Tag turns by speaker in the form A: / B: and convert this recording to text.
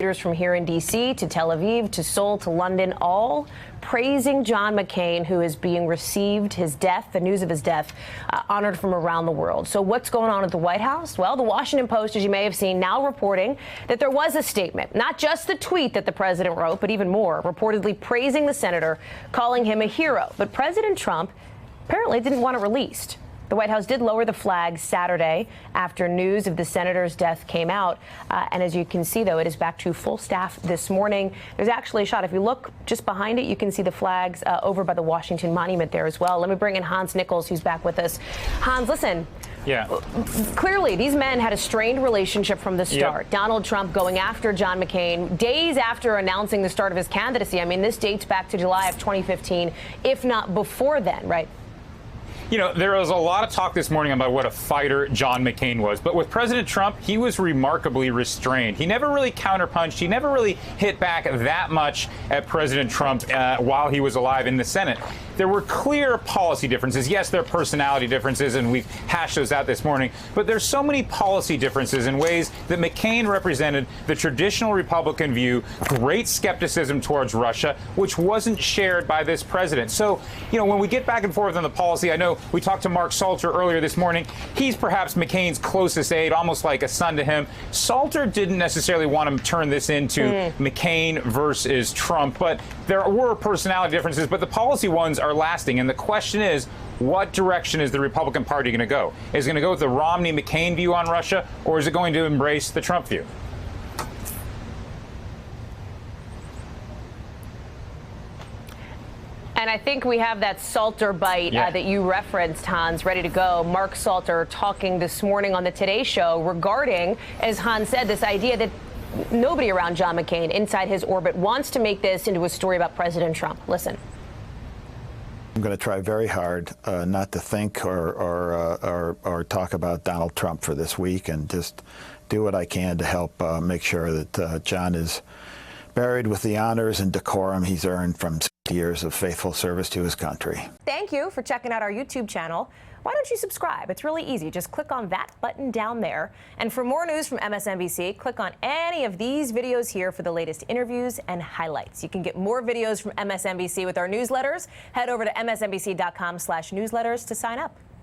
A: Leaders from here in D.C. to Tel Aviv to Seoul to London, all praising John McCain, who is being received his death, the news of his death, honored from around the world. So what's going on at the White House? Well, the Washington Post, as you may have seen, now reporting that there was a statement, not just the tweet that the president wrote, but even more, reportedly praising the senator, calling him a hero. But President Trump apparently didn't want it released. The White House did lower the flag Saturday after news of the senator's death came out. And as you can see, though, it is back to full staff this morning. There's actually a shot. If you look just behind it, you can see the flags over by the Washington Monument there as well. Let me bring in Hans Nichols, who's back with us. Hans, listen. Yeah. Clearly, these men had a strained relationship from the start. Yep. Donald Trump going after John McCain days after announcing the start of his candidacy. I mean, this dates back to July of 2015, if not before then, right?
B: You know, there was a lot of talk this morning about what a fighter John McCain was. But with President Trump, he was remarkably restrained. He never really counterpunched. He never really hit back that much at President Trump while he was alive in the Senate. There were clear policy differences. Yes, there are personality differences, and we've hashed those out this morning. But there's so many policy differences in ways that McCain represented the traditional Republican view, great skepticism towards Russia, which wasn't shared by this president. So, you know, when we get back and forth on the policy, I know we talked to Mark Salter earlier this morning. He's perhaps McCain's closest aide, almost like a son to him. Salter didn't necessarily want to turn this into McCain versus Trump, but there were personality differences, but the policy ones are lasting. And the question is, what direction is the Republican Party going to go? Is it going to go with the Romney-McCain view on Russia, or is it going to embrace the Trump view?
A: And I think we have that Salter bite that you referenced, Hans, ready to go. Mark Salter talking this morning on the Today Show regarding, as Hans said, this idea that nobody around John McCain inside his orbit wants to make this into a story about President Trump. Listen.
C: I'm going to try very hard not to think or talk about Donald Trump for this week, and just do what I can to help make sure that John is buried with the honors and decorum he's earned from years of faithful service to his country.
A: Thank you for checking out our YouTube channel. Why don't you subscribe? It's really easy. Just click on that button down there. And for more news from MSNBC, click on any of these videos here for the latest interviews and highlights. You can get more videos from MSNBC with our newsletters. Head over to msnbc.com/newsletters to sign up.